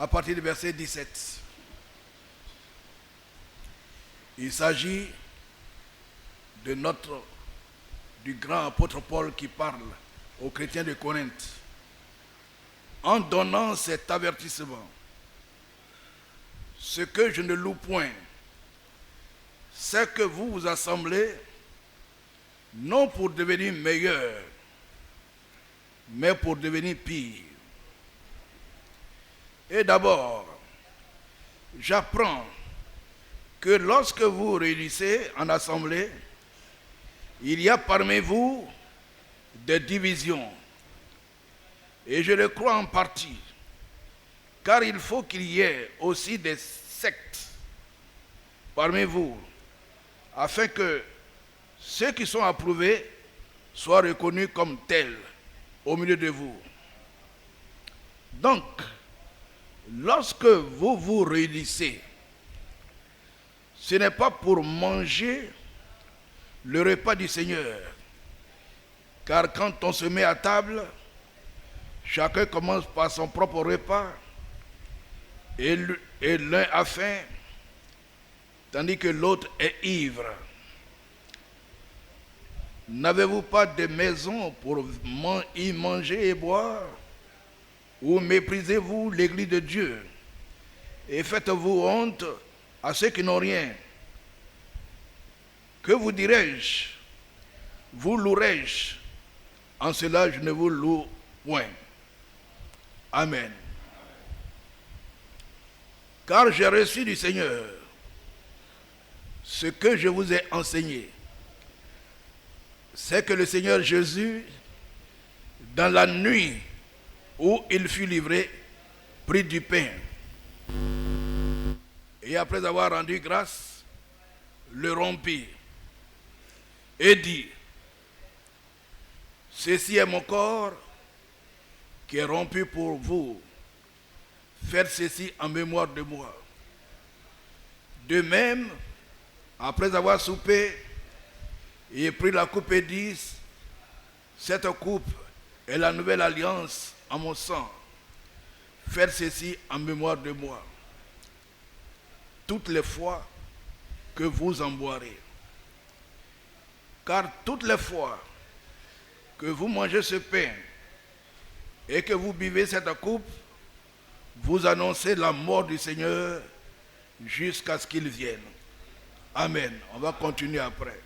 à partir du verset 17. Il s'agit du grand apôtre Paul qui parle aux chrétiens de Corinthe en donnant cet avertissement. Ce que je ne loue point, c'est que vous vous assemblez non pour devenir meilleur, mais pour devenir pire. Et d'abord, j'apprends que lorsque vous réunissez en assemblée, il y a parmi vous des divisions. Et je le crois en partie, car il faut qu'il y ait aussi des sectes parmi vous, afin que ceux qui sont approuvés soient reconnus comme tels au milieu de vous. Donc, lorsque vous vous réunissez, ce n'est pas pour manger le repas du Seigneur, car quand on se met à table, chacun commence par son propre repas et l'un a faim, tandis que l'autre est ivre. N'avez-vous pas de maison pour y manger et boire? Ou méprisez-vous l'église de Dieu et faites-vous honte à ceux qui n'ont rien? Que vous dirai-je? Vous louerai-je? En cela, je ne vous loue point. Amen. Car j'ai reçu du Seigneur ce que je vous ai enseigné. C'est que le Seigneur Jésus, dans la nuit où il fut livré, prit du pain. Et après avoir rendu grâce, le rompit et dit: ceci est mon corps qui est rompu pour vous. Faites ceci en mémoire de moi. De même, après avoir soupé, il prit la coupe et dit: cette coupe est la nouvelle alliance en mon sang. Faites ceci en mémoire de moi, toutes les fois que vous en boirez. Car toutes les fois que vous mangez ce pain et que vous buvez cette coupe, vous annoncez la mort du Seigneur jusqu'à ce qu'il vienne. Amen. On va continuer après.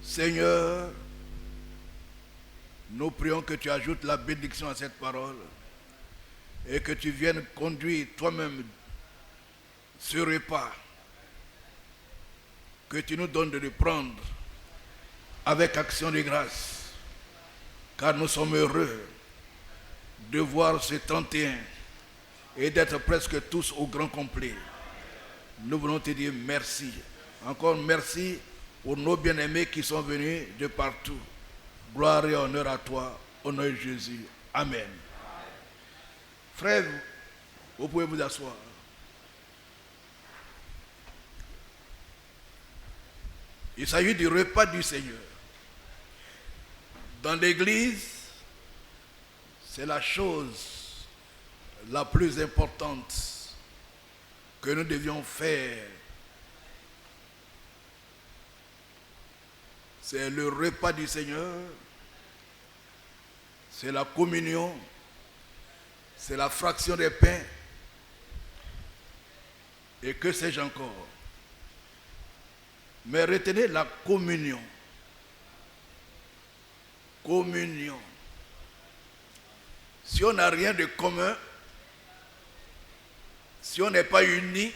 Seigneur, nous prions que tu ajoutes la bénédiction à cette parole et que tu viennes conduire toi-même ce repas, que tu nous donnes de le prendre avec action de grâce, car nous sommes heureux de voir ce 31 et d'être presque tous au grand complet. Nous voulons te dire merci. Encore merci pour nos bien-aimés qui sont venus de partout. Gloire et honneur à toi, au nom de Jésus. Amen. Frères, vous pouvez vous asseoir. Il s'agit du repas du Seigneur. Dans l'Église, c'est la chose la plus importante que nous devions faire. C'est le repas du Seigneur, c'est la communion, c'est la fraction des pains, et que sais-je encore. Mais retenez la communion. Communion. Si on n'a rien de commun, si on n'est pas unis,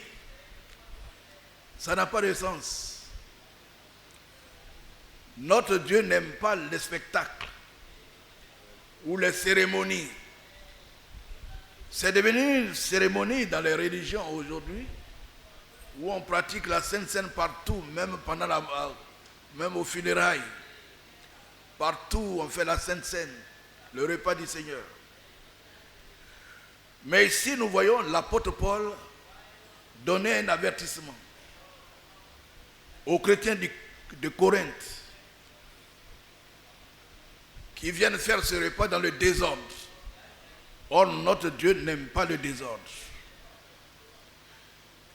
ça n'a pas de sens. Notre Dieu n'aime pas les spectacles ou les cérémonies. C'est devenu une cérémonie dans les religions aujourd'hui, où on pratique la Sainte Seine partout, même même aux funérailles. Partout on fait la Sainte Seine, le repas du Seigneur. Mais ici nous voyons l'apôtre Paul donner un avertissement aux chrétiens de Corinthe qui viennent faire ce repas dans le désordre. Or, notre Dieu n'aime pas le désordre.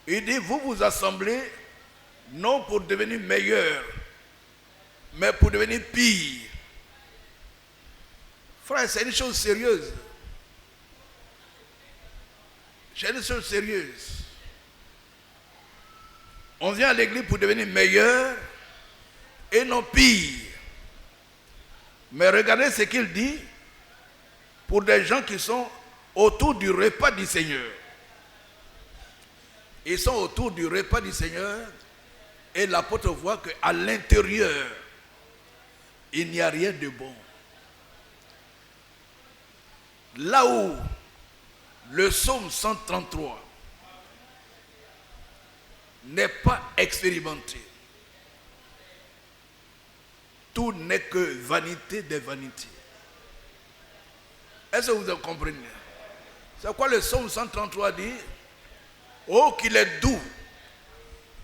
Il dit, vous vous assemblez non pour devenir meilleur, mais pour devenir pire. Frère, c'est une chose sérieuse. C'est une chose sérieuse. On vient à l'église pour devenir meilleur et non pire. Mais regardez ce qu'il dit pour des gens qui sont autour du repas du Seigneur. Ils sont autour du repas du Seigneur et l'apôtre voit qu'à l'intérieur, il n'y a rien de bon. Là où le psaume 133 n'est pas expérimenté, tout n'est que vanité des vanités. Est-ce que vous comprenez? C'est quoi le psaume 133 dit? Oh, qu'il est doux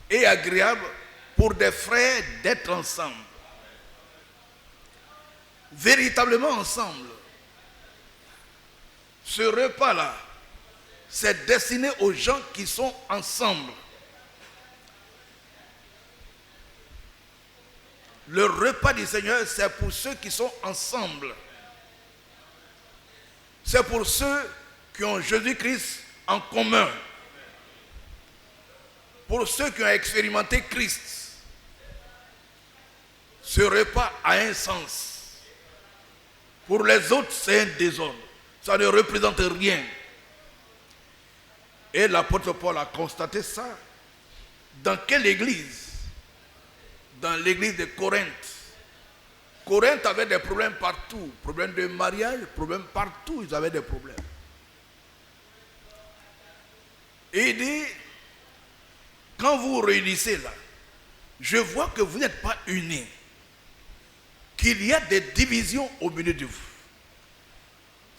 et agréable pour des frères d'être ensemble. Véritablement ensemble. Ce repas-là, c'est destiné aux gens qui sont ensemble. Le repas du Seigneur, c'est pour ceux qui sont ensemble. C'est pour ceux qui ont Jésus-Christ en commun. Pour ceux qui ont expérimenté Christ. Ce repas a un sens. Pour les autres, c'est un désordre. Ça ne représente rien. Et l'apôtre Paul a constaté ça. Dans quelle église? Dans l'église de Corinthe. Corinthe avait des problèmes partout. Problèmes de mariage, problèmes partout. Ils avaient des problèmes. Et il dit, quand vous vous réunissez là, je vois que vous n'êtes pas unis. Qu'il y a des divisions au milieu de vous.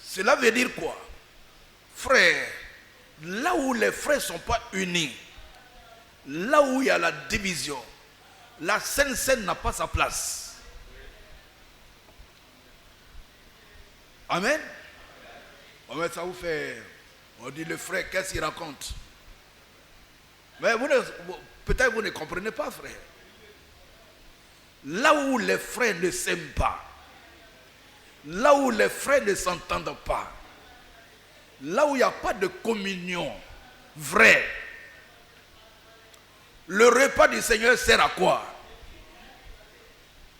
Cela veut dire quoi? Frères, là où les frères ne sont pas unis, là où il y a la division, la Sainte Seine n'a pas sa place. Amen. Mais ça vous fait... On dit le frère, qu'est-ce qu'il raconte? Mais peut-être vous ne comprenez pas, frère. Là où les frères ne s'aiment pas, là où les frères ne s'entendent pas, là où il n'y a pas de communion vraie, le repas du Seigneur sert à quoi?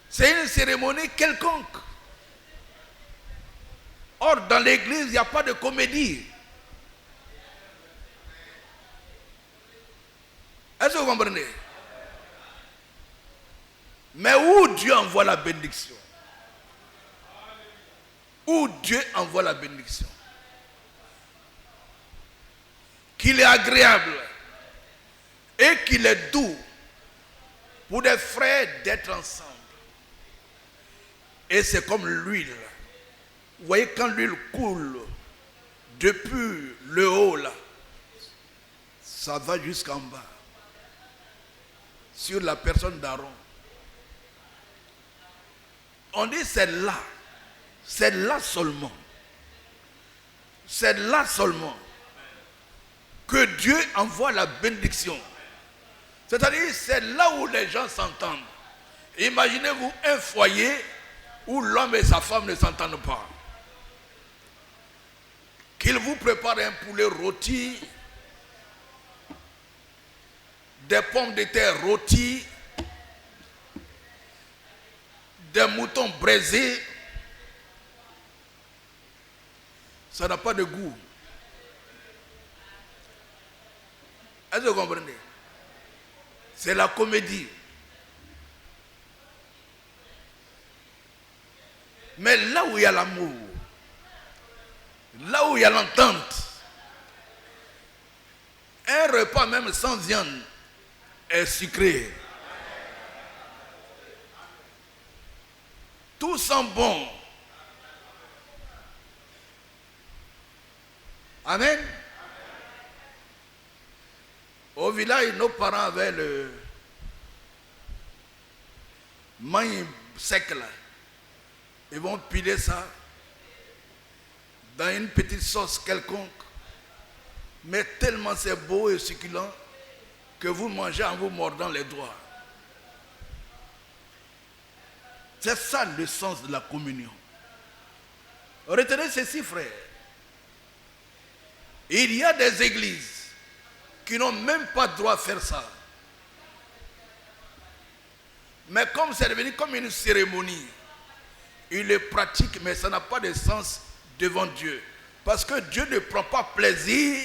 C'est une cérémonie quelconque. Or, dans l'église, il n'y a pas de comédie. Est-ce que vous comprenez? Mais où Dieu envoie la bénédiction? Où Dieu envoie la bénédiction? Qu'il est agréable et qu'il est doux pour des frères d'être ensemble. Et c'est comme l'huile. Vous voyez, quand l'huile coule depuis le haut là, ça va jusqu'en bas. Sur la personne d'Aaron. On dit c'est là seulement. C'est là seulement que Dieu envoie la bénédiction. C'est-à-dire, c'est là où les gens s'entendent. Imaginez-vous un foyer où l'homme et sa femme ne s'entendent pas. Qu'il vous prépare un poulet rôti, des pommes de terre rôties, des moutons braisés, ça n'a pas de goût. Est-ce que vous comprenez? C'est la comédie. Mais là où il y a l'amour, là où il y a l'entente, un repas même sans viande est sucré. Tout sent bon. Amen. Au village, nos parents avaient le maïs sec là. Ils vont piler ça dans une petite sauce quelconque, mais tellement c'est beau et succulent que vous mangez en vous mordant les doigts. C'est ça le sens de la communion. Retenez ceci, frère. Il y a des églises qui n'ont même pas droit à faire ça. Mais comme c'est devenu comme une cérémonie, ils le pratiquent, mais ça n'a pas de sens devant Dieu. Parce que Dieu ne prend pas plaisir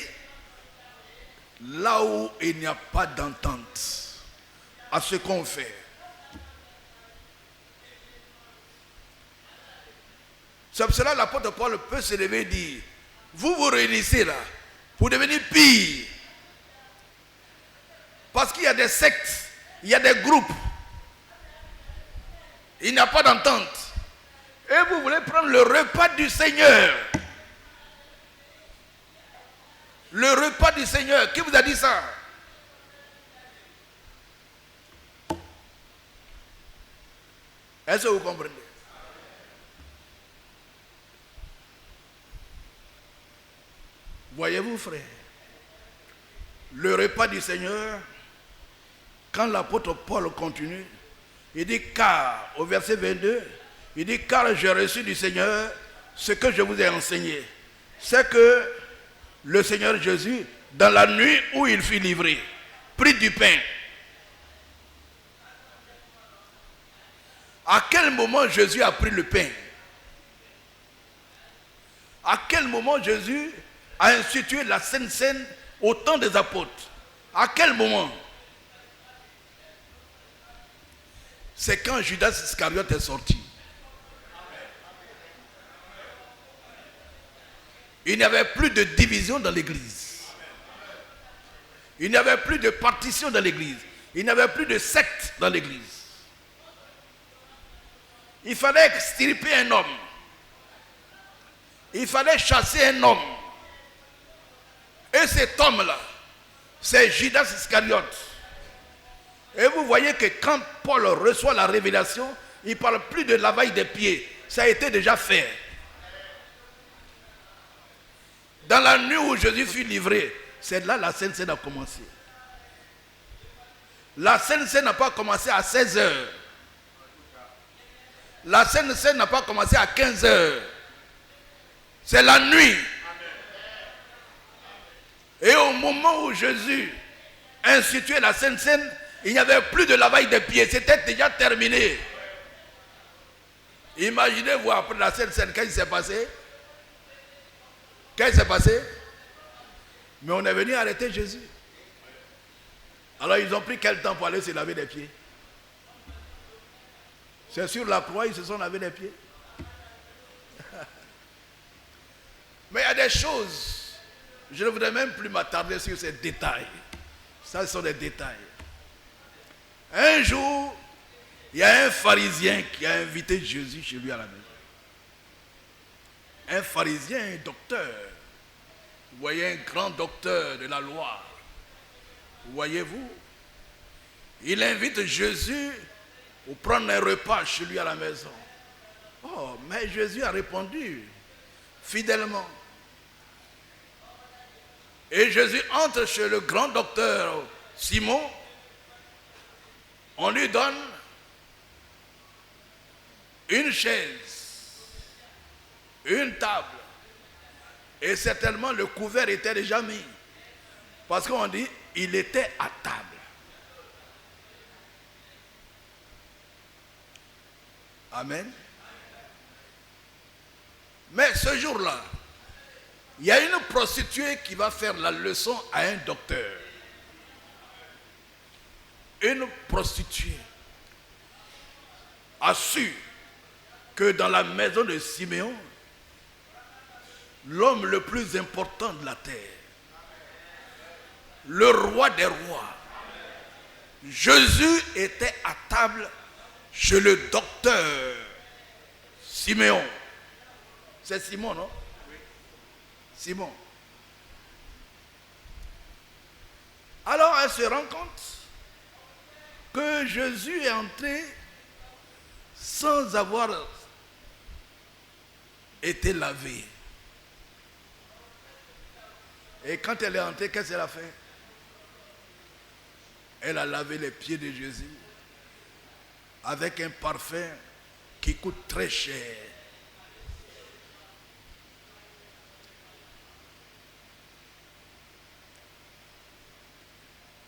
là où il n'y a pas d'entente à ce qu'on fait. C'est pour cela que l'apôtre Paul peut se lever et dire, vous vous réunissez là pour devenir pire. Parce qu'il y a des sectes, il y a des groupes. Il n'y a pas d'entente. Et vous voulez prendre le repas du Seigneur. Le repas du Seigneur. Qui vous a dit ça? Est-ce que vous comprenez? Voyez-vous, frère, le repas du Seigneur, quand l'apôtre Paul continue, il dit car, au verset 22, il dit car j'ai reçu du Seigneur ce que je vous ai enseigné. C'est que le Seigneur Jésus, dans la nuit où il fut livré, prit du pain. À quel moment Jésus a pris le pain? À quel moment Jésus a institué la Sainte Seine au temps des apôtres? À quel moment? C'est quand Judas Iscariote est sorti. Il n'y avait plus de division dans l'église. Il n'y avait plus de partition dans l'église. Il n'y avait plus de secte dans l'église. Il fallait extirper un homme. Il fallait chasser un homme. Et cet homme-là, c'est Judas Iscariote. Et vous voyez que quand Paul reçoit la révélation, il ne parle plus de lavage des pieds. Ça a été déjà fait. Dans la nuit où Jésus fut livré, c'est là la Sainte Seine a commencé. La Sainte Seine n'a pas commencé à 16 heures. La Sainte Seine n'a pas commencé à 15 heures. C'est la nuit. Et au moment où Jésus a institué la Sainte Seine, il n'y avait plus de lavage des pieds. C'était déjà terminé. Imaginez-vous après la Sainte Seine, qu'est-ce qui s'est passé? Qu'est-ce qui s'est passé? Mais on est venu arrêter Jésus. Alors ils ont pris quel temps pour aller se laver les pieds? C'est sur la croix, ils se sont lavés les pieds. Mais il y a des choses, je ne voudrais même plus m'attarder sur ces détails. Ça, ce sont des détails. Un jour, il y a un pharisien qui a invité Jésus chez lui à la maison. Un pharisien, un docteur. Vous voyez, un grand docteur de la loi. Voyez-vous? Il invite Jésus pour prendre un repas chez lui à la maison. Oh, mais Jésus a répondu fidèlement. Et Jésus entre chez le grand docteur Simon. On lui donne une chaise, une table. Et certainement le couvert était déjà mis. Parce qu'on dit, il était à table. Amen. Mais ce jour-là, il y a une prostituée qui va faire la leçon à un docteur. Une prostituée a su que dans la maison de Siméon, l'homme le plus important de la terre, le roi des rois, Jésus était à table chez le docteur Siméon. C'est Simon, non? Simon. Alors elle se rend compte que Jésus est entré sans avoir été lavé. Et quand elle est entrée, qu'est-ce qu'elle a fait? Elle a lavé les pieds de Jésus avec un parfum qui coûte très cher.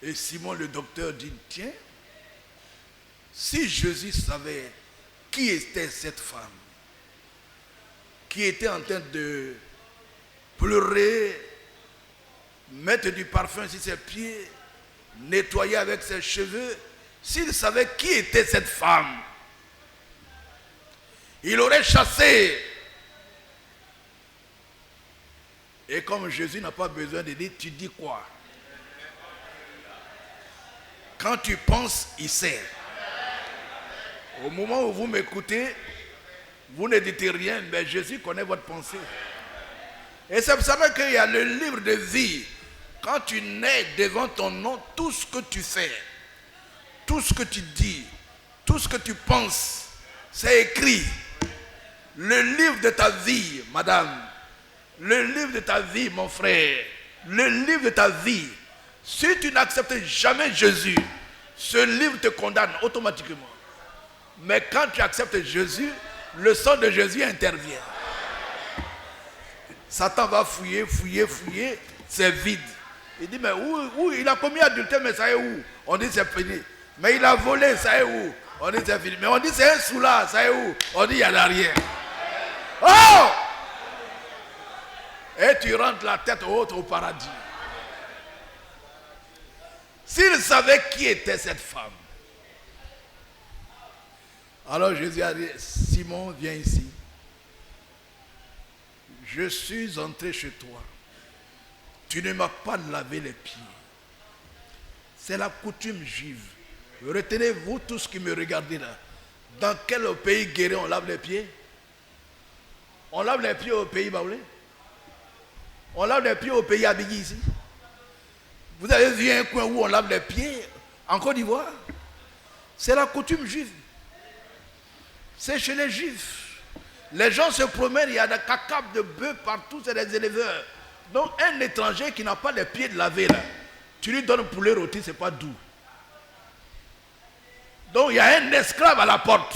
Et Simon le docteur dit, tiens, si Jésus savait qui était cette femme, qui était en train de pleurer, mettre du parfum sur ses pieds, nettoyer avec ses cheveux, s'il savait qui était cette femme, il aurait chassé. Et comme Jésus n'a pas besoin de dire, tu dis quoi? Quand tu penses, il sait. Au moment où vous m'écoutez, vous ne dites rien, mais Jésus connaît votre pensée. Et c'est pour ça qu'il y a le livre de vie. Quand tu nais devant ton nom, tout ce que tu fais, tout ce que tu dis, tout ce que tu penses, c'est écrit. Le livre de ta vie, madame, le livre de ta vie, mon frère, le livre de ta vie, si tu n'acceptes jamais Jésus, ce livre te condamne automatiquement. Mais quand tu acceptes Jésus, le sang de Jésus intervient. Satan va fouiller, fouiller, fouiller, c'est vide. Il dit, mais où il a commis adultère, mais ça est où? On dit c'est fini. Mais il a volé, ça est où? On dit c'est fini. Mais on dit c'est un soulard, ça est où? On dit il y a l'arrière. Oh! Et tu rentres la tête haute au paradis. S'il savait qui était cette femme. Alors Jésus a dit, Simon, viens ici. Je suis entré chez toi. Tu ne m'as pas lavé les pieds. C'est la coutume juive. Retenez-vous tous qui me regardez là. Dans quel pays guéri on lave les pieds? On lave les pieds au pays baoulé? On lave les pieds au pays Abigui ici? Vous avez vu un coin où on lave les pieds en Côte d'Ivoire? C'est la coutume juive. C'est chez les juifs. Les gens se promènent, il y a des cacabes de bœufs partout, c'est des éleveurs. Donc un étranger qui n'a pas les pieds de laver là, tu lui donnes poulet rôti, c'est pas doux. Donc il y a un esclave à la porte.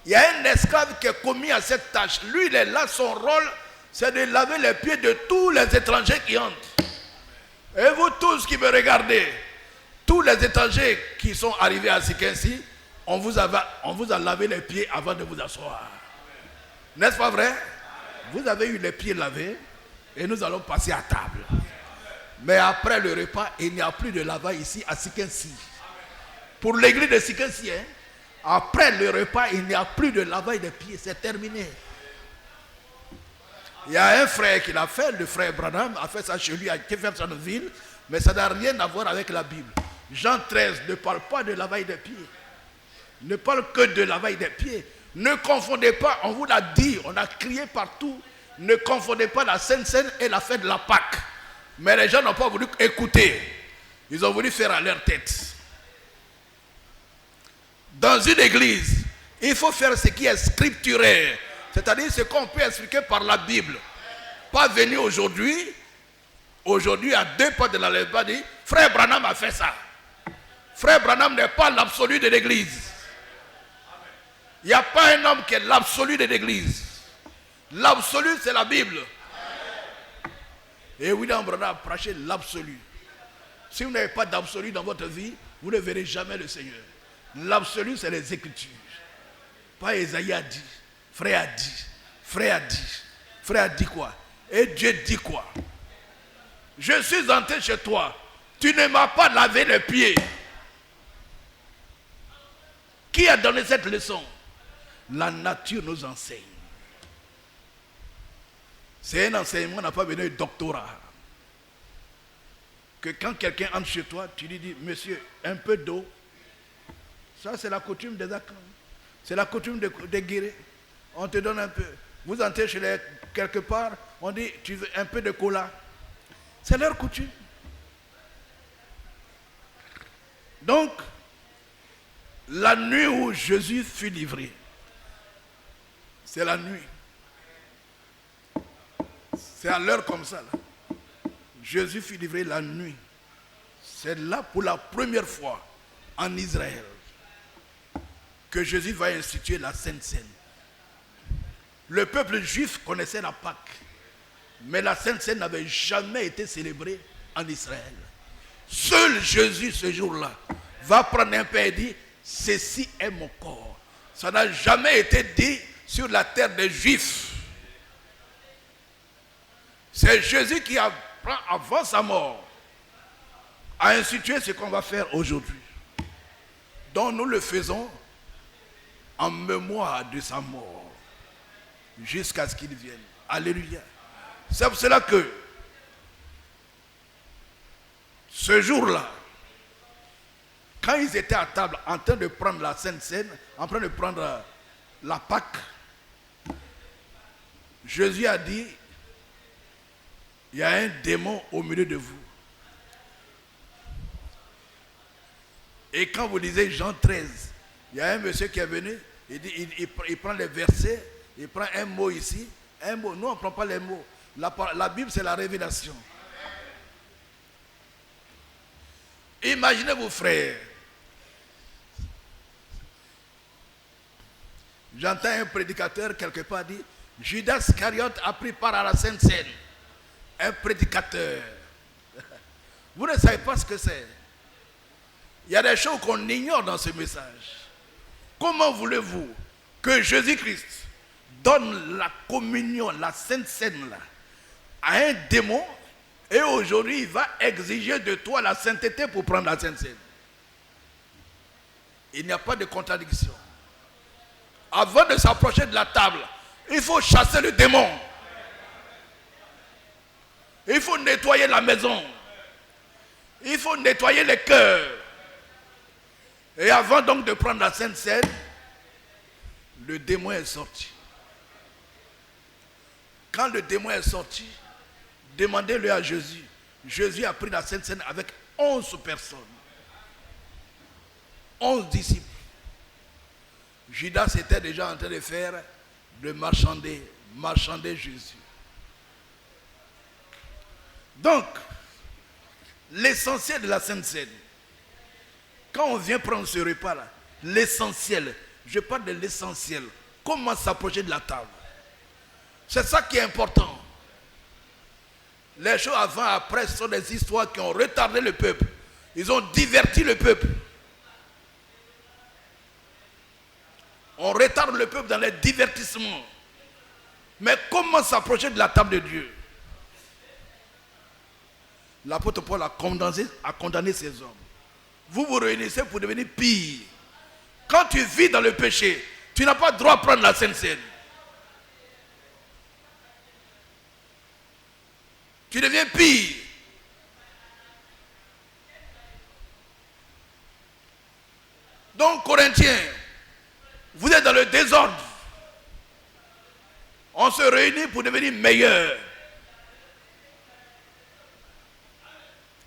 Il y a un esclave qui est commis à cette tâche. Lui, il est là, son rôle, c'est de laver les pieds de tous les étrangers qui entrent. Et vous tous qui me regardez, tous les étrangers qui sont arrivés à Sikensi, on vous a lavé les pieds avant de vous asseoir. N'est-ce pas vrai? Vous avez eu les pieds lavés et nous allons passer à table. Mais après le repas, il n'y a plus de lavage ici à Sikensi. Pour l'église de Sikensi, hein, après le repas, il n'y a plus de lavage des pieds. C'est terminé. Il y a un frère qui l'a fait, le frère Branham a fait ça chez lui à Jeffersonville, mais ça n'a rien à voir avec la Bible. Jean 13 ne parle pas de lavage des pieds. Il ne parle que de lavage des pieds. Ne confondez pas, on vous l'a dit, on a crié partout, ne confondez pas la Sainte Seine et la fête de la Pâque. Mais les gens n'ont pas voulu écouter. Ils ont voulu faire à leur tête. Dans une église, il faut faire ce qui est scripturaire. C'est-à-dire ce qu'on peut expliquer par la Bible. Pas venir aujourd'hui à 2 pas de la lèvre, dire frère Branham a fait ça. Frère Branham n'est pas l'absolu de l'église. Il n'y a pas un homme qui est l'absolu de l'église. L'absolu, c'est la Bible. Et William Branham a prêché l'absolu. Si vous n'avez pas d'absolu dans votre vie, vous ne verrez jamais le Seigneur. L'absolu, c'est les Écritures. Pas Esaïe a dit, frère a dit, frère a dit. Frère a dit quoi? Et Dieu dit quoi? Je suis entré chez toi. Tu ne m'as pas lavé les pieds. Qui a donné cette leçon? La nature nous enseigne. C'est un enseignement, on n'a pas besoin de doctorat. Que quand quelqu'un entre chez toi, tu lui dis, monsieur, un peu d'eau. Ça, c'est la coutume des Akans. C'est la coutume des Guérés. On te donne un peu. Vous entrez chez les quelque part, on dit, tu veux un peu de cola. C'est leur coutume. Donc, la nuit où Jésus fut livré, c'est la nuit. C'est à l'heure comme ça, là. Jésus fut livré la nuit. C'est là pour la première fois en Israël que Jésus va instituer la Sainte Seine. Le peuple juif connaissait la Pâque, mais la Sainte Seine n'avait jamais été célébrée en Israël. Seul Jésus, ce jour-là, va prendre un pain et dire, ceci est mon corps. Ça n'a jamais été dit sur la terre des Juifs. C'est Jésus qui apprend avant sa mort à instituer ce qu'on va faire aujourd'hui. Donc nous le faisons en mémoire de sa mort jusqu'à ce qu'il vienne. Alléluia. C'est pour cela que ce jour-là, quand ils étaient à table en train de prendre la Sainte Seine, en train de prendre la Pâque, Jésus a dit, il y a un démon au milieu de vous. Et quand vous lisez Jean 13, il y a un monsieur qui est venu, il prend les versets, il prend un mot ici, un mot. Nous, on ne prend pas les mots. La Bible, c'est la révélation. Imaginez-vous, frères. J'entends un prédicateur quelque part dire, Judas Iscariote a pris part à la Sainte Seine. Un prédicateur. Vous ne savez pas ce que c'est. Il y a des choses qu'on ignore dans ce message. Comment voulez-vous que Jésus-Christ donne la communion, la Sainte Seine là, à un démon et aujourd'hui il va exiger de toi la sainteté pour prendre la Sainte Seine? Il n'y a pas de contradiction. Avant de s'approcher de la table, il faut chasser le démon. Il faut nettoyer la maison. Il faut nettoyer les cœurs. Et avant donc de prendre la Sainte Seine, le démon est sorti. Quand le démon est sorti, demandez-le à Jésus. Jésus a pris la Sainte Seine avec 11 personnes. 11 disciples. Judas était déjà en train de faire de marchander Jésus. Donc, l'essentiel de la Sainte Seine, quand on vient prendre ce repas-là, l'essentiel, je parle de l'essentiel, comment s'approcher de la table. C'est ça qui est important. Les choses avant et après, ce sont des histoires qui ont retardé le peuple. Ils ont diverti le peuple. On retarde le peuple dans les divertissements. Mais comment s'approcher de la table de Dieu? L'apôtre Paul a condamné ces hommes. Vous vous réunissez pour devenir pire. Quand tu vis dans le péché, tu n'as pas le droit de prendre la Sainte Seine. Tu deviens pire. Donc, Corinthiens, vous êtes dans le désordre. On se réunit pour devenir meilleur.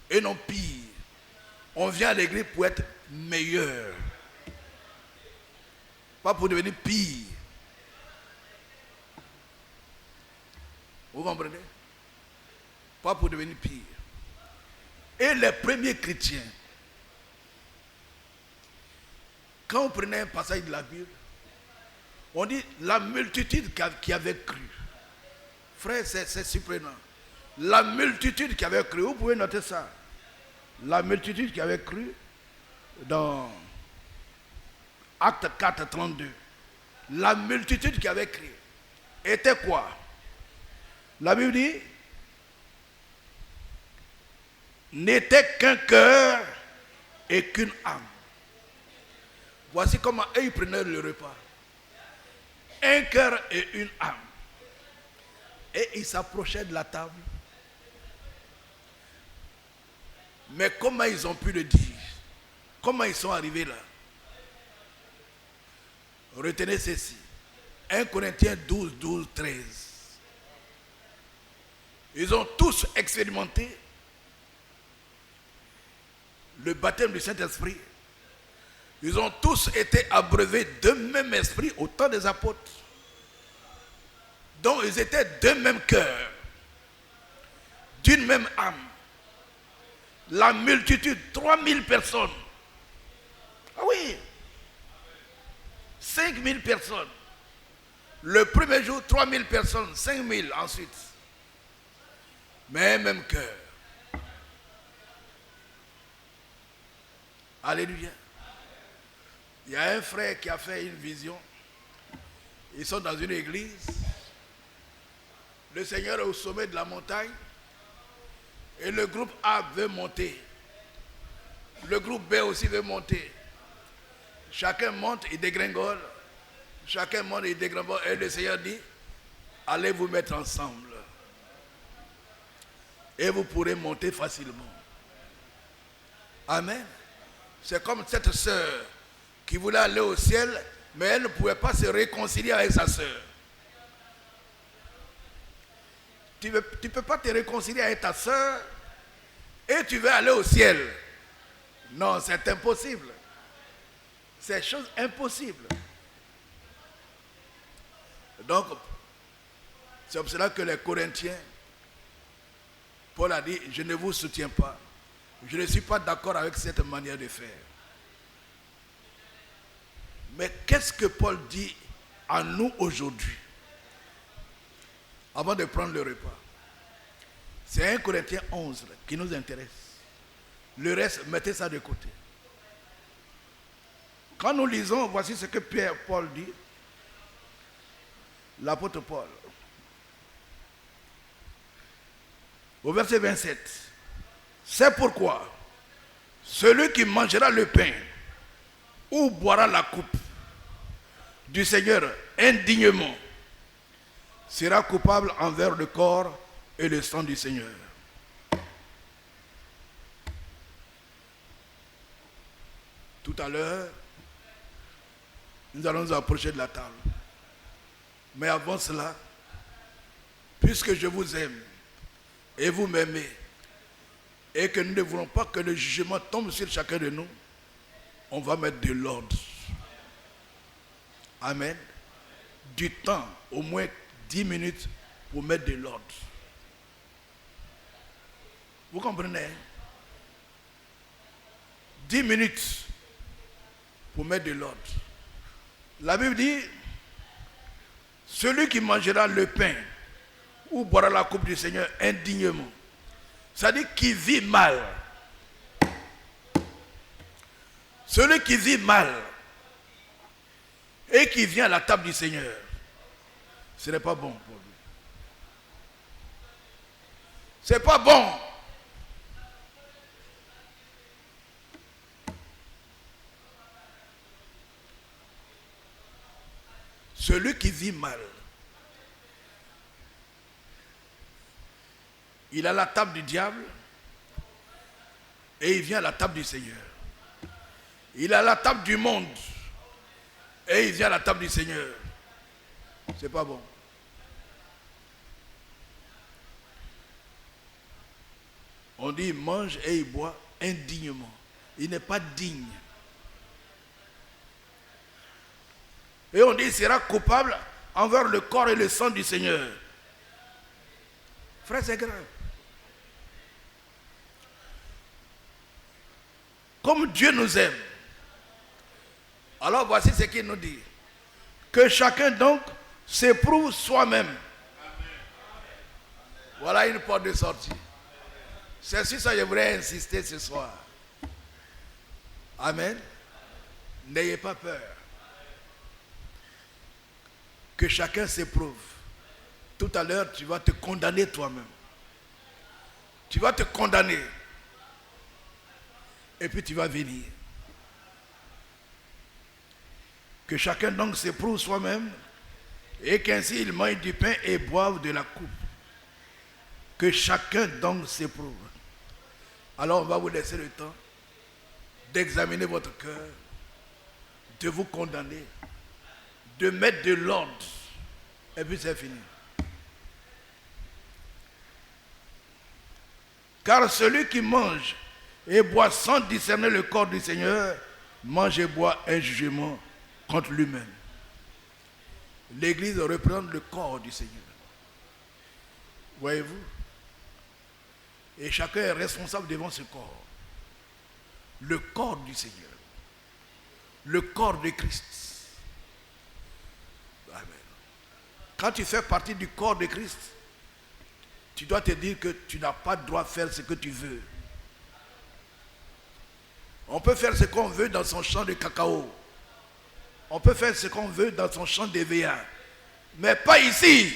Et non pire. On vient à l'église pour être meilleur. Pas pour devenir pire. Vous comprenez? Pas pour devenir pire. Et les premiers chrétiens, quand on prenait un passage de la Bible, on dit la multitude qui avait cru. Frère, c'est surprenant. La multitude qui avait cru, vous pouvez noter ça. La multitude qui avait cru dans Acte 4, 32. La multitude qui avait cru était quoi? La Bible dit n'était qu'un cœur et qu'une âme. Voici comment eux ils prenaient le repas. Un cœur et une âme. Et ils s'approchaient de la table. Mais comment ils ont pu le dire? Comment ils sont arrivés là? Retenez ceci. 1 Corinthiens 12, 12, 13. Ils ont tous expérimenté le baptême du Saint-Esprit. Ils ont tous été abreuvés d'un même esprit au temps des apôtres. Donc ils étaient d'un même cœur, d'une même âme. La multitude, 3000 personnes. Ah oui. 5000 personnes. Le premier jour, 3000 personnes, 5000 ensuite. Mais même cœur. Alléluia. Il y a un frère qui a fait une vision. Ils sont dans une église. Le Seigneur est au sommet de la montagne. Et le groupe A veut monter. Le groupe B aussi veut monter. Chacun monte et dégringole. Chacun monte et dégringole. Et le Seigneur dit, allez vous mettre ensemble. Et vous pourrez monter facilement. Amen. C'est comme cette sœur qui voulait aller au ciel, mais elle ne pouvait pas se réconcilier avec sa sœur. Tu ne peux pas te réconcilier avec ta sœur et tu veux aller au ciel. Non, c'est impossible. C'est chose impossible. Donc, c'est pour cela que les Corinthiens, Paul a dit, je ne vous soutiens pas. Je ne suis pas d'accord avec cette manière de faire. Mais qu'est-ce que Paul dit à nous aujourd'hui? Avant de prendre le repas. C'est 1 Corinthiens 11 qui nous intéresse. Le reste, mettez ça de côté. Quand nous lisons, voici ce que Paul dit. L'apôtre Paul. Au verset 27. C'est pourquoi celui qui mangera le pain ou boira la coupe du Seigneur indignement sera coupable envers le corps et le sang du Seigneur. Tout à l'heure, nous allons nous approcher de la table. Mais avant cela, puisque je vous aime et vous m'aimez, et que nous ne voulons pas que le jugement tombe sur chacun de nous, on va mettre de l'ordre. Amen. Du temps, au moins 10 minutes pour mettre de l'ordre. Vous comprenez? 10 minutes pour mettre de l'ordre. La Bible dit, celui qui mangera le pain ou boira la coupe du Seigneur indignement, c'est-à-dire qui vit mal. Celui qui vit mal et qui vient à la table du Seigneur, ce n'est pas bon pour lui. C'est pas bon. Celui qui vit mal, il a la table du diable et il vient à la table du Seigneur. Il a la table du monde et il vient à la table du Seigneur. C'est pas bon. On dit il mange et il boit indignement. Il n'est pas digne. Et on dit il sera coupable envers le corps et le sang du Seigneur. Frère, c'est grave. Comme Dieu nous aime, alors voici ce qu'il nous dit. Que chacun donc s'éprouve soi-même. Voilà une porte de sortie. C'est sur ça que je voudrais insister ce soir. Amen. N'ayez pas peur. Que chacun s'éprouve. Tout à l'heure, tu vas te condamner toi-même. Tu vas te condamner. Et puis tu vas venir. Que chacun donc s'éprouve soi-même et qu'ainsi il mange du pain et boive de la coupe. Que chacun donc s'éprouve. Alors on va vous laisser le temps d'examiner votre cœur, de vous condamner, de mettre de l'ordre. Et puis c'est fini. Car celui qui mange et boit sans discerner le corps du Seigneur, mange et boit un jugement contre lui-même. L'Église représente le corps du Seigneur. Voyez-vous? Et chacun est responsable devant ce corps. Le corps du Seigneur. Le corps de Christ. Amen. Quand tu fais partie du corps de Christ, tu dois te dire que tu n'as pas le droit de faire ce que tu veux. On peut faire ce qu'on veut dans son champ de cacao. On peut faire ce qu'on veut dans son champ d'EVA. Mais pas ici.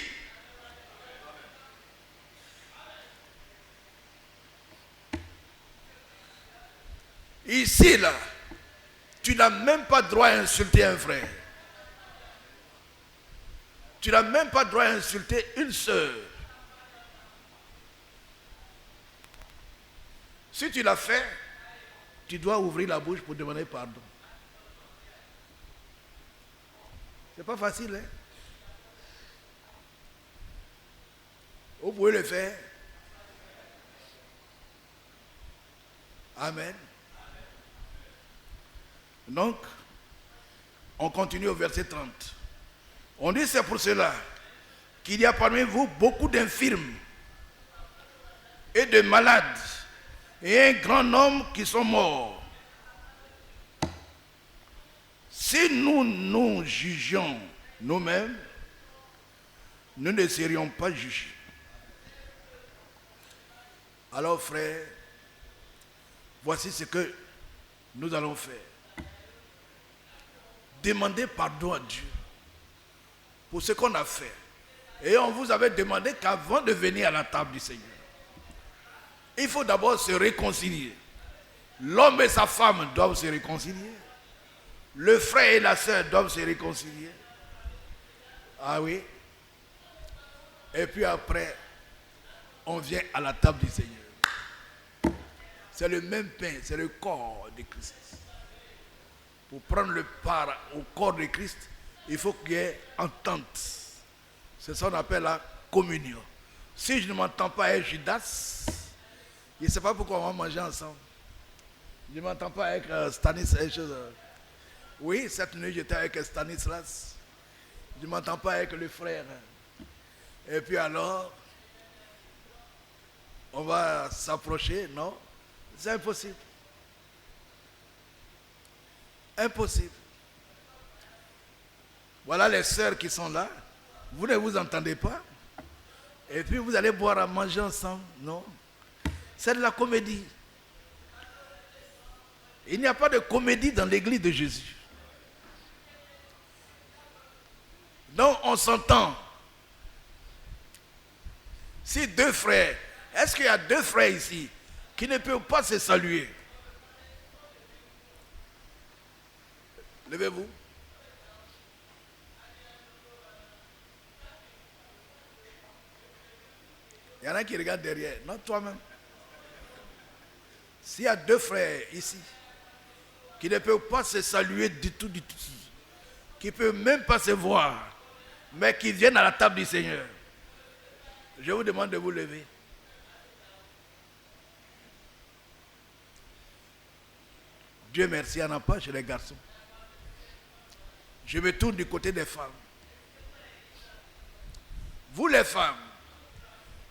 Ici, là, tu n'as même pas droit à insulter un frère. Tu n'as même pas droit à insulter une sœur. Si tu l'as fait, tu dois ouvrir la bouche pour demander pardon. C'est pas facile, hein? Vous pouvez le faire. Amen. Donc, on continue au verset 30. On dit c'est pour cela qu'il y a parmi vous beaucoup d'infirmes et de malades et un grand nombre qui sont morts. Si nous nous jugions nous-mêmes, nous ne serions pas jugés. Alors frères, voici ce que nous allons faire. Demandez pardon à Dieu pour ce qu'on a fait. Et on vous avait demandé qu'avant de venir à la table du Seigneur, il faut d'abord se réconcilier. L'homme et sa femme doivent se réconcilier. Le frère et la sœur doivent se réconcilier. Ah oui. Et puis après, on vient à la table du Seigneur. C'est le même pain, c'est le corps de Christ. Pour prendre le part au corps de Christ, il faut qu'il y ait entente. C'est ça qu'on appelle la communion. Si je ne m'entends pas avec Judas, je ne sais pas pourquoi on va manger ensemble. Je ne m'entends pas avec Stanislas. Oui, cette nuit j'étais avec Stanislas. Je ne m'entends pas avec le frère. Et puis alors, on va s'approcher, non? C'est impossible. Impossible. Voilà les sœurs qui sont là. Vous ne vous entendez pas. Et puis vous allez boire à manger ensemble. Non. C'est de la comédie. Il n'y a pas de comédie dans l'église de Jésus. Donc on s'entend. Si deux frères, est-ce qu'il y a deux frères ici qui ne peuvent pas se saluer? Levez-vous. Il y en a qui regardent derrière. Non, toi-même. S'il y a deux frères ici qui ne peuvent pas se saluer du tout, qui ne peuvent même pas se voir, mais qui viennent à la table du Seigneur, je vous demande de vous lever. Dieu merci, il n'y en a pas chez les garçons. Je me tourne du côté des femmes. Vous les femmes,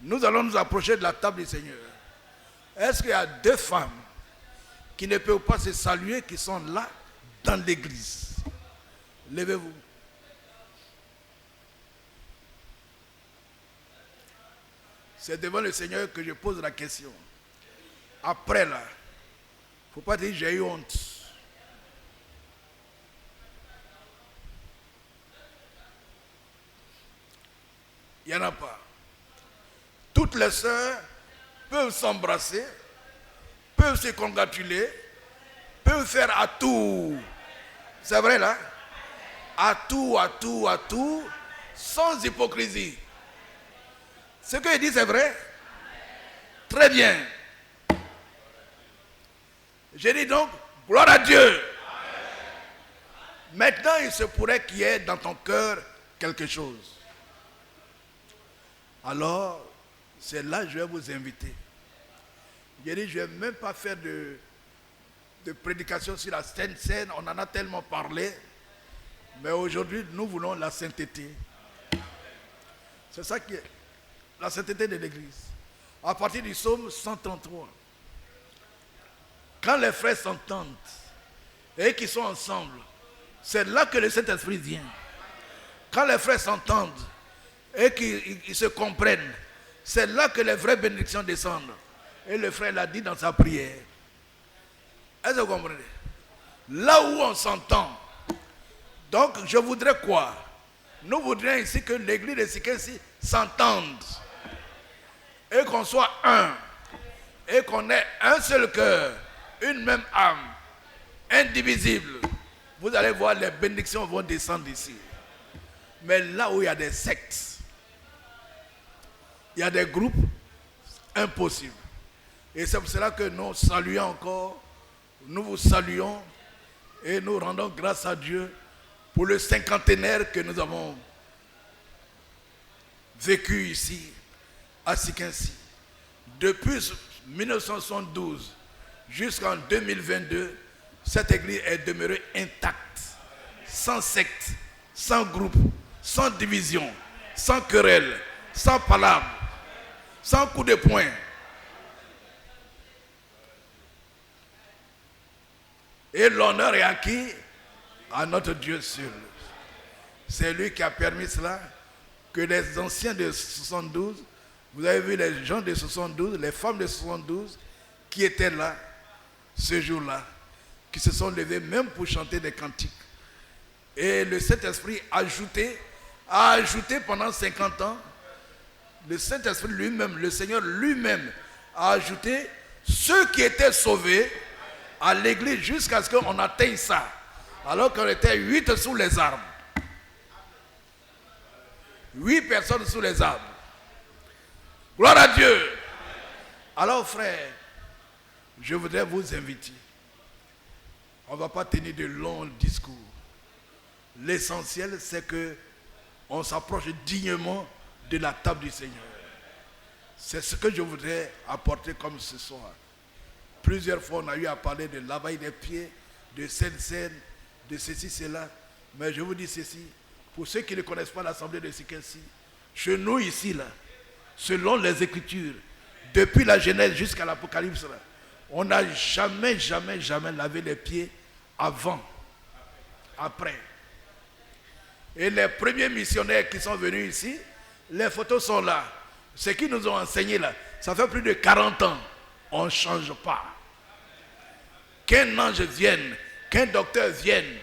nous allons nous approcher de la table du Seigneur. Est-ce qu'il y a deux femmes qui ne peuvent pas se saluer, qui sont là dans l'église? Levez-vous. C'est devant le Seigneur que je pose la question. Après là, il ne faut pas dire j'ai eu honte. Il n'y en a pas. Toutes les sœurs peuvent s'embrasser, peuvent se congratuler, peuvent faire à tout. C'est vrai là? À tout, sans hypocrisie. Ce que il dit, c'est vrai? Très bien. Je dis donc, gloire à Dieu. Maintenant, il se pourrait qu'il y ait dans ton cœur quelque chose. Alors, c'est là que je vais vous inviter. Je dis, je ne vais même pas faire de prédication sur la Sainte Seine. On en a tellement parlé. Mais aujourd'hui, nous voulons la sainteté. C'est ça qui est la sainteté de l'Église. à partir du psaume 133. Quand les frères s'entendent et qu'ils sont ensemble, c'est là que le Saint-Esprit vient. Quand les frères s'entendent et qu'ils se comprennent, c'est là que les vraies bénédictions descendent. Et le frère l'a dit dans sa prière. Est-ce que vous comprenez? Là où on s'entend. Donc je voudrais quoi? Nous voudrions ici que l'église de Sikensi s'entende. Et qu'on soit un. Et qu'on ait un seul cœur. Une même âme. Indivisible. Vous allez voir, les bénédictions vont descendre ici. Mais là où il y a des sectes, il y a des groupes, impossible. Et c'est pour cela que nous saluons encore, nous vous saluons et nous rendons grâce à Dieu pour le cinquantenaire que nous avons vécu ici, à Sikensi. Depuis 1972 jusqu'en 2022, cette église est demeurée intacte, sans secte, sans groupe, sans division, sans querelle, sans palabre, sans coup de poing. Et l'honneur est acquis à notre Dieu seul. C'est lui qui a permis cela, que les anciens de 72, vous avez vu les gens de 72, les femmes de 72, qui étaient là, ce jour-là, qui se sont levés même pour chanter des cantiques. Et le Saint-Esprit a ajouté pendant 50 ans, le Saint-Esprit lui-même, le Seigneur lui-même, a ajouté ceux qui étaient sauvés à l'église jusqu'à ce qu'on atteigne ça. Alors qu'on était 8 sous les arbres. 8 personnes sous les arbres. Gloire à Dieu. Alors frère, je voudrais vous inviter. On ne va pas tenir de longs discours. L'essentiel, c'est que on s'approche dignement de la table du Seigneur. C'est ce que je voudrais apporter comme ce soir. Plusieurs fois, on a eu à parler de lavage des pieds, de Sainte-Seine, de ceci, cela. Mais je vous dis ceci, pour ceux qui ne connaissent pas l'Assemblée de Sikensi, chez nous ici, là, selon les Écritures, depuis la Genèse jusqu'à l'Apocalypse, on n'a jamais lavé les pieds avant, après. Et les premiers missionnaires qui sont venus ici, les photos sont là. Ce qu'ils nous ont enseigné là, ça fait plus de 40 ans. On ne change pas. Qu'un ange vienne, qu'un docteur vienne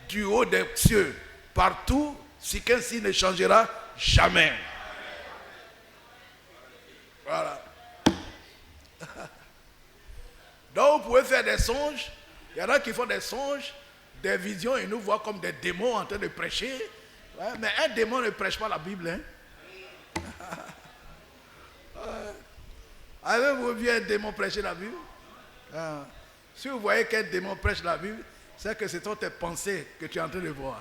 du haut des cieux, partout, Sikensi ne changera jamais. Voilà. Donc vous pouvez faire des songes. Il y en a qui font des songes, des visions et nous voient comme des démons en train de prêcher. Ouais, mais un démon ne prêche pas la Bible. Hein? Avez-vous vu un démon prêcher la Bible? Si vous voyez qu'un démon prêche la Bible, c'est que ce sont tes pensées que tu es en train de voir.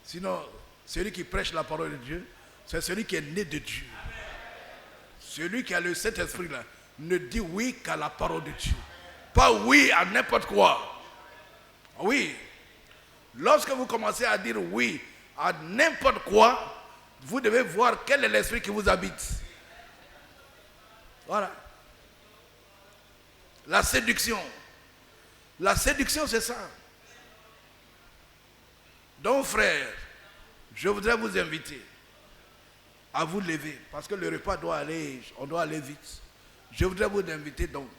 Sinon, celui qui prêche la parole de Dieu, c'est celui qui est né de Dieu. Celui qui a le Saint-Esprit là, ne dit oui qu'à la parole de Dieu. Pas oui à n'importe quoi. Oui. Lorsque vous commencez à dire oui à n'importe quoi, vous devez voir quel est l'esprit qui vous habite. Voilà. La séduction. La séduction, c'est ça. Donc, frère, je voudrais vous inviter à vous lever, parce que le repas doit aller, on doit aller vite. Je voudrais vous inviter donc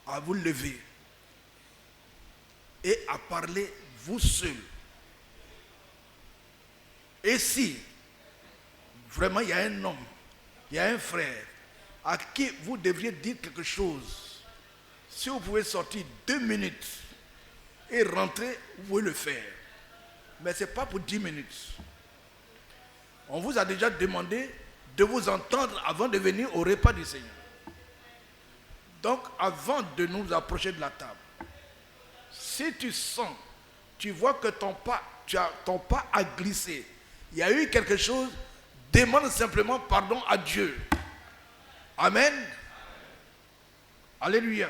à vous lever et à parler vous seul. Et si vraiment il y a un homme, il y a un frère à qui vous devriez dire quelque chose, si vous pouvez sortir 2 minutes et rentrer, vous pouvez le faire. Mais ce n'est pas pour 10 minutes. On vous a déjà demandé de vous entendre avant de venir au repas du Seigneur. Donc, avant de nous approcher de la table, si tu sens, tu vois que ton pas a glissé, il y a eu quelque chose, demande simplement pardon à Dieu. Amen. Alléluia.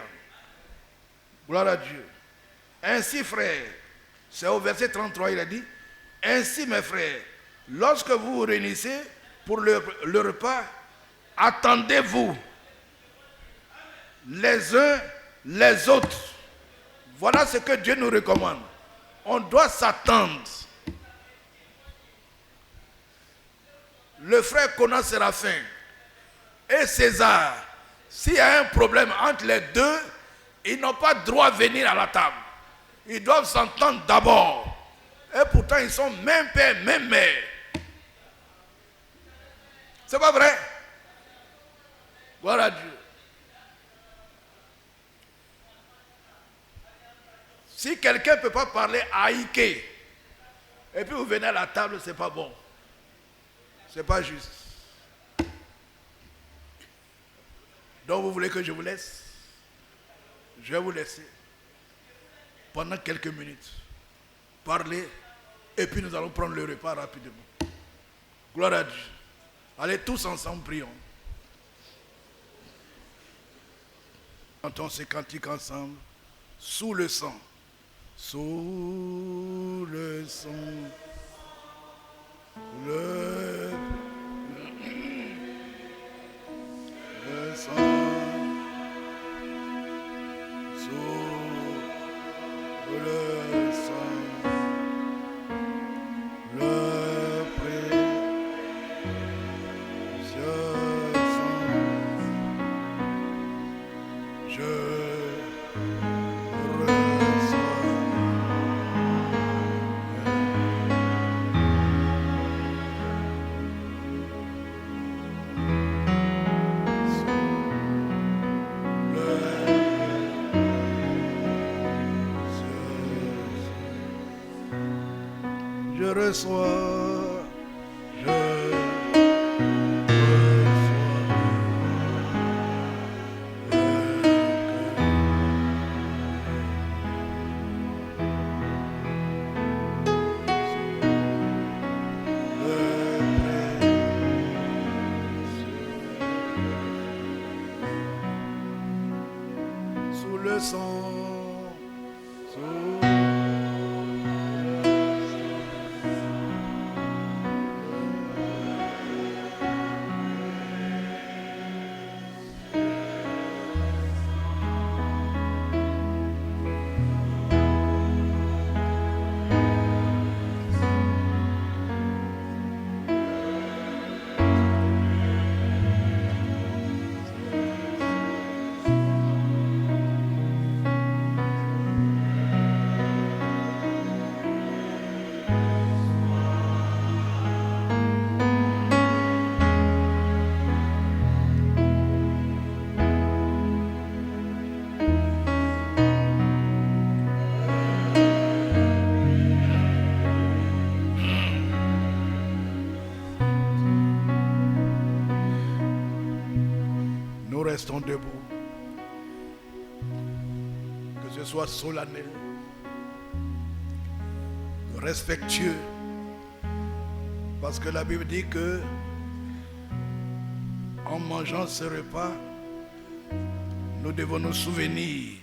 Gloire à Dieu. Ainsi, frères, c'est au verset 33, il a dit, ainsi, mes frères, lorsque vous vous réunissez pour le repas, attendez-vous les uns les autres. Voilà ce que Dieu nous recommande. On doit s'attendre. Le frère Conan Séraphin et César, s'il y a un problème entre les deux, ils n'ont pas droit à venir à la table. Ils doivent s'entendre d'abord. Et pourtant, ils sont même père, même mère. C'est pas vrai? Voilà Dieu. Si quelqu'un ne peut pas parler haïké, et puis vous venez à la table, c'est pas bon. C'est pas juste. Donc vous voulez que je vous laisse? Je vais vous laisser pendant quelques minutes parler et puis nous allons prendre le repas rapidement. Gloire à Dieu. Allez tous ensemble, prions. Chantons ces cantiques ensemble. Sous le sang. Sous le sang. Le sang. Sous le sang. Le précieux sang. Je reçois, je reçois sous le sang. Restons debout, que ce soit solennel, respectueux, parce que la Bible dit que en mangeant ce repas, nous devons nous souvenir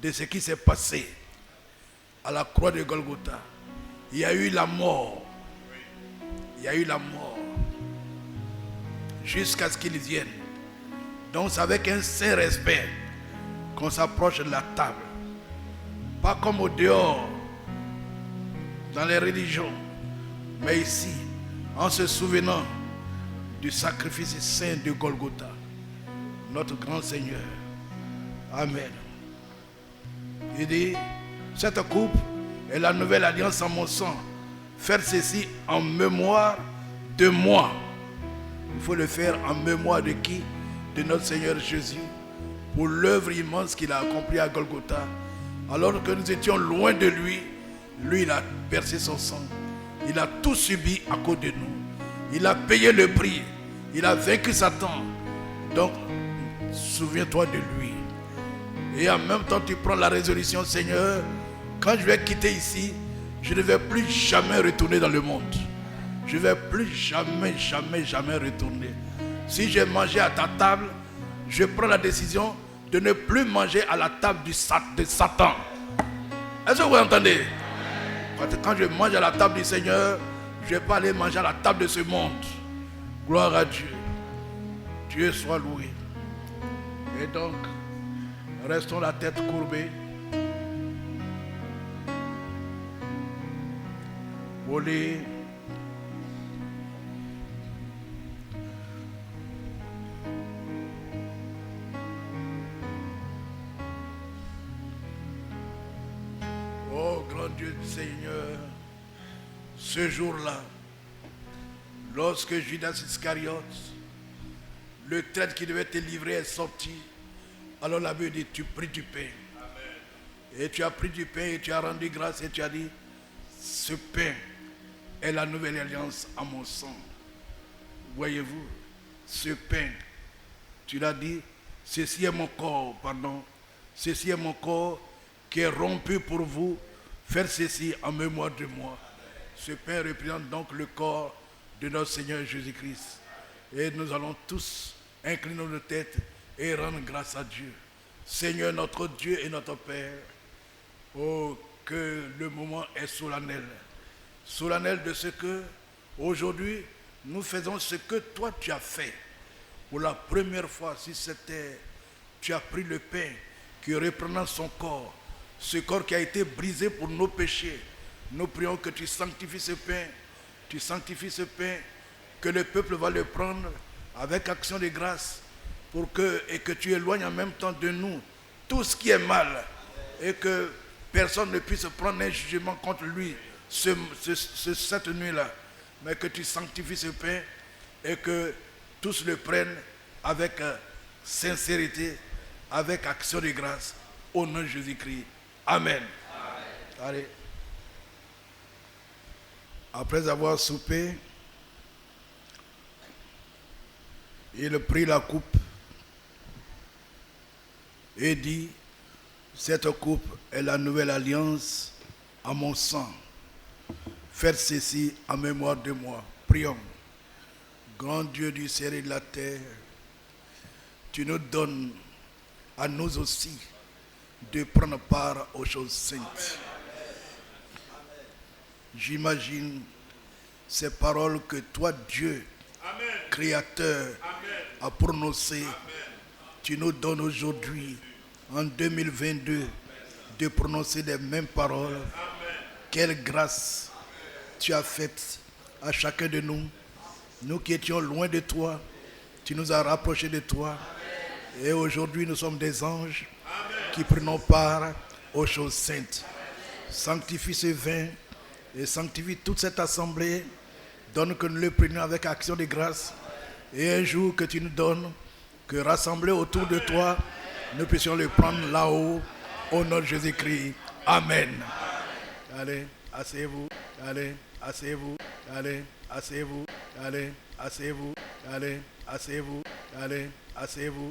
de ce qui s'est passé à la croix de Golgotha. Il y a eu la mort, il y a eu la mort, jusqu'à ce qu'ils viennent. Donc c'est avec un saint respect qu'on s'approche de la table. Pas comme au dehors, dans les religions, mais ici, en se souvenant du sacrifice saint de Golgotha, notre grand Seigneur. Amen. Il dit, cette coupe est la nouvelle alliance en mon sang. Faites ceci en mémoire de moi. Il faut le faire en mémoire de qui? De notre Seigneur Jésus, pour l'œuvre immense qu'il a accomplie à Golgotha. Alors que nous étions loin de lui, lui il a versé son sang. Il a tout subi à cause de nous. Il a payé le prix. Il a vaincu Satan. Donc, souviens-toi de lui. Et en même temps, tu prends la résolution, Seigneur, quand je vais quitter ici, je ne vais plus jamais retourner dans le monde. Je ne vais plus jamais retourner. Si j'ai mangé à ta table, je prends la décision de ne plus manger à la table de Satan. Est-ce que vous entendez? Quand je mange à la table du Seigneur, je ne vais pas aller manger à la table de ce monde. Gloire à Dieu. Dieu soit loué. Et donc, restons la tête courbée. Olé. Oh, grand Dieu du Seigneur, ce jour-là, lorsque Judas Iscariote, le traître qui devait te livrer, est sorti, alors la Bible dit, tu pris du pain. Amen. Et tu as pris du pain et tu as rendu grâce et tu as dit, ce pain est la nouvelle alliance à mon sang. Voyez-vous, ce pain, tu l'as dit, ceci est mon corps, pardon, ceci est mon corps qui est rompu pour vous, faire ceci en mémoire de moi. Ce pain représente donc le corps de notre Seigneur Jésus-Christ. Et nous allons tous incliner nos têtes et rendre grâce à Dieu. Seigneur notre Dieu et notre Père, oh, que le moment est solennel. Solennel de ce que, aujourd'hui, nous faisons ce que toi tu as fait. Pour la première fois sur cette terre, tu as pris le pain qui représente son corps, ce corps qui a été brisé pour nos péchés. Nous prions que tu sanctifies ce pain, que le peuple va le prendre avec action de grâce et que tu éloignes en même temps de nous tout ce qui est mal et que personne ne puisse prendre un jugement contre lui cette nuit-là, mais que tu sanctifies ce pain et que tous le prennent avec sincérité, avec action de grâce, au nom de Jésus-Christ. Amen. Amen. Allez. Après avoir soupé, il prit la coupe et dit, cette coupe est la nouvelle alliance à mon sang. Faites ceci en mémoire de moi. Prions. Grand Dieu du ciel et de la terre, tu nous donnes à nous aussi de prendre part aux choses saintes. J'imagine ces paroles que toi, Dieu, Amen. Créateur, Amen. A prononcées. Amen. Tu nous donnes aujourd'hui, en 2022, de prononcer les mêmes paroles. Amen. Quelle grâce tu as faite à chacun de nous. Nous qui étions loin de toi, tu nous as rapprochés de toi. Amen. Et aujourd'hui, nous sommes des anges Amen. Qui prenons part aux choses saintes. Amen. Sanctifie ce vin et sanctifie toute cette assemblée. Donne que nous le prenions avec action de grâce. Et un jour que tu nous donnes, que rassemblés autour de toi, nous puissions le prendre là-haut, au nom de Jésus-Christ. Amen. Allez, asseyez-vous. Allez, asseyez-vous. Allez, asseyez-vous. Allez, asseyez-vous. Allez, asseyez-vous. Allez, asseyez-vous.